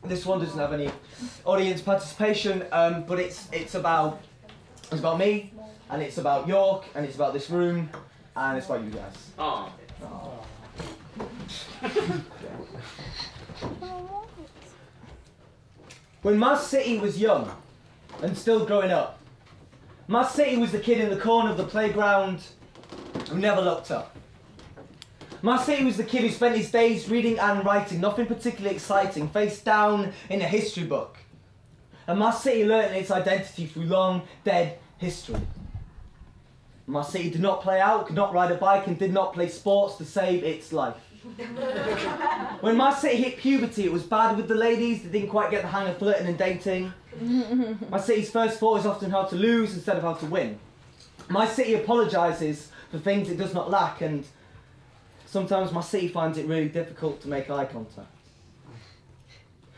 This one doesn't have any audience participation, but it's about me, and it's about York, and it's about this room, and it's about you guys. Oh. When my city was young and still growing up, my city was the kid in the corner of the playground who never looked up. My city was the kid who spent his days reading and writing, nothing particularly exciting, face down in a history book. And my city learnt its identity through long, dead history. My city did not play out, could not ride a bike, and did not play sports to save its life. When my city hit puberty, it was bad with the ladies that didn't quite get the hang of flirting and dating. My city's first thought is often how to lose instead of how to win. My city apologises for things it does not lack, and sometimes my city finds it really difficult to make eye contact.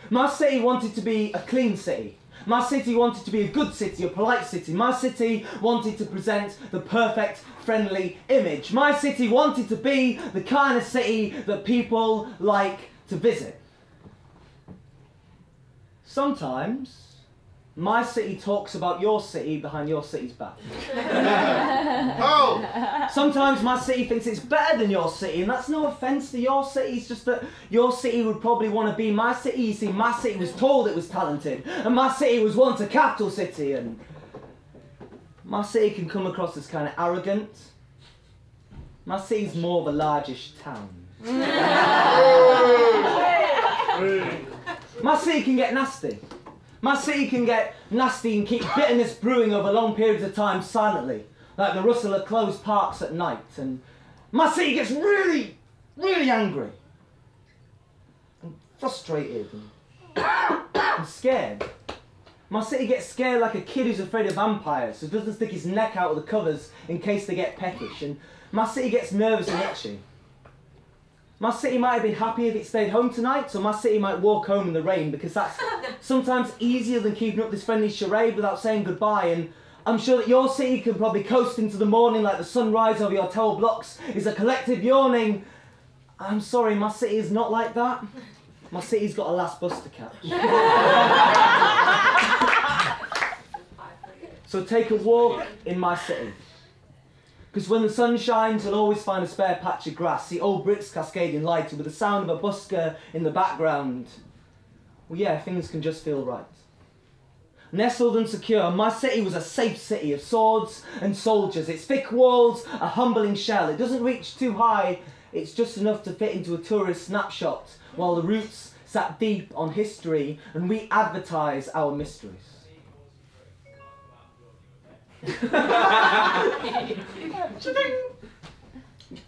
My city wanted to be a clean city. My city wanted to be a good city, a polite city. My city wanted to present the perfect, friendly image. My city wanted to be the kind of city that people like to visit. Sometimes, my city talks about your city behind your city's back. Oh! Sometimes my city thinks it's better than your city, and that's no offence to your city, it's just that your city would probably want to be my city. You see, my city was told it was talented, and my city was once a capital city, and my city can come across as kind of arrogant. My city's more of a largish town. My city can get nasty. My city can get nasty and keep bitterness brewing over long periods of time silently, like the rustle of closed parks at night. And my city gets really, really angry and frustrated and scared. My city gets scared like a kid who's afraid of vampires, who doesn't stick his neck out of the covers in case they get peckish. And my city gets nervous and itchy. My city might have been happy if it stayed home tonight, so my city might walk home in the rain, because that's sometimes easier than keeping up this friendly charade without saying goodbye. And I'm sure that your city can probably coast into the morning like the sunrise over your tower blocks is a collective yawning. I'm sorry, my city is not like that. My city's got a last bus to catch. So take a walk in my city. Because when the sun shines, you'll always find a spare patch of grass, see old bricks cascading lighter with the sound of a busker in the background. Well, yeah, things can just feel right. Nestled and secure, my city was a safe city of swords and soldiers. Its thick walls, a humbling shell. It doesn't reach too high, it's just enough to fit into a tourist snapshot, while the roots sat deep on history and we advertise our mysteries.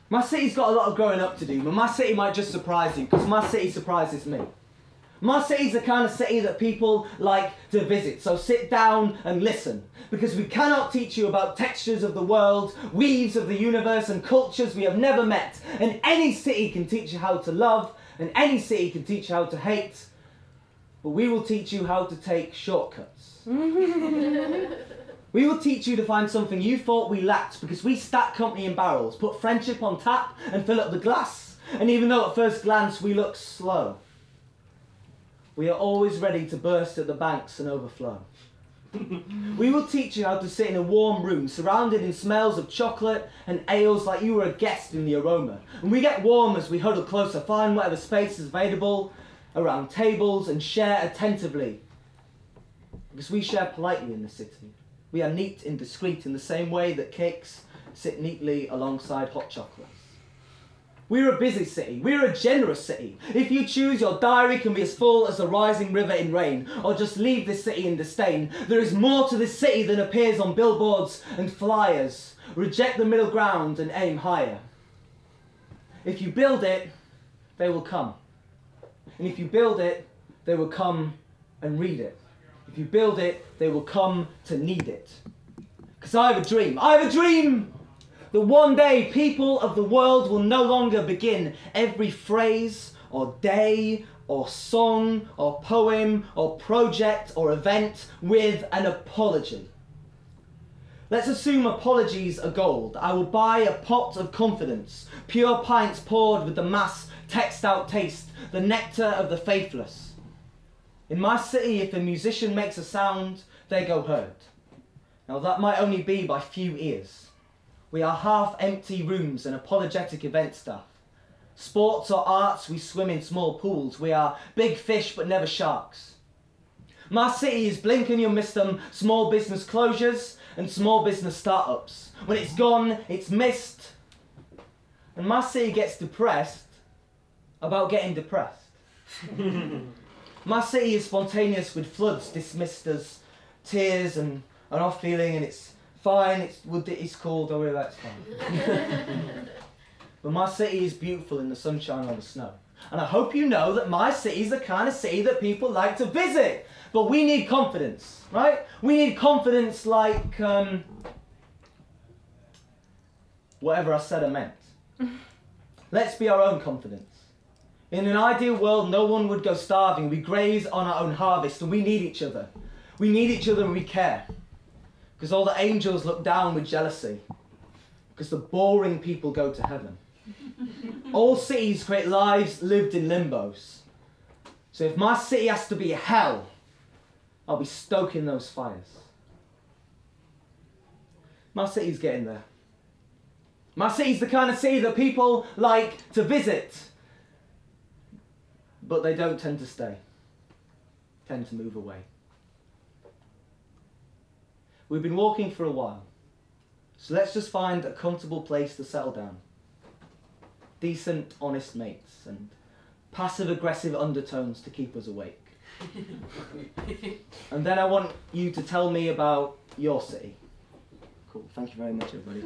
My city's got a lot of growing up to do, but my city might just surprise you, because my city surprises me. My city's the kind of city that people like to visit, so sit down and listen, because we cannot teach you about textures of the world, weaves of the universe and cultures we have never met, and any city can teach you how to love, and any city can teach you how to hate, but we will teach you how to take shortcuts. We will teach you to find something you thought we lacked, because we stack company in barrels, put friendship on tap and fill up the glass. And even though at first glance we look slow, we are always ready to burst at the banks and overflow. We will teach you how to sit in a warm room, surrounded in smells of chocolate and ales like you were a guest in the aroma. And we get warm as we huddle closer, find whatever space is available around tables and share attentively. Because we share politely in the city. We are neat and discreet in the same way that cakes sit neatly alongside hot chocolates. We're a busy city. We're a generous city. If you choose, your diary can be as full as the rising river in rain, or just leave this city in disdain. There is more to this city than appears on billboards and flyers. Reject the middle ground and aim higher. If you build it, they will come. And if you build it, they will come and read it. If you build it, they will come to need it. Because I have a dream. I have a dream that one day people of the world will no longer begin every phrase or day or song or poem or project or event with an apology. Let's assume apologies are gold. I will buy a pot of confidence, pure pints poured with the mass texted out taste, the nectar of the faithless. In my city, if a musician makes a sound, they go heard. Now that might only be by few ears. We are half-empty rooms and apologetic event staff. Sports or arts, we swim in small pools. We are big fish but never sharks. My city is blink and you'll miss them, small business closures and small business startups. When it's gone, it's missed. And my city gets depressed about getting depressed. My city is spontaneous with floods dismissed as tears and an off feeling, and it's fine, it's cool, don't worry about it, it's fine. But my city is beautiful in the sunshine or the snow. And I hope you know that my city is the kind of city that people like to visit. But we need confidence, right? We need confidence like, whatever I said I meant. Let's be our own confidence. In an ideal world, no one would go starving. We graze on our own harvest, and we need each other. We need each other and we care. Because all the angels look down with jealousy. Because the boring people go to heaven. All cities create lives lived in limbos. So if my city has to be hell, I'll be stoking those fires. My city's getting there. My city's the kind of city that people like to visit. But they don't tend to stay. Tend to move away. We've been walking for a while. So let's just find a comfortable place to settle down. Decent, honest mates and passive-aggressive undertones to keep us awake. And then I want you to tell me about your city. Cool, thank you very much everybody.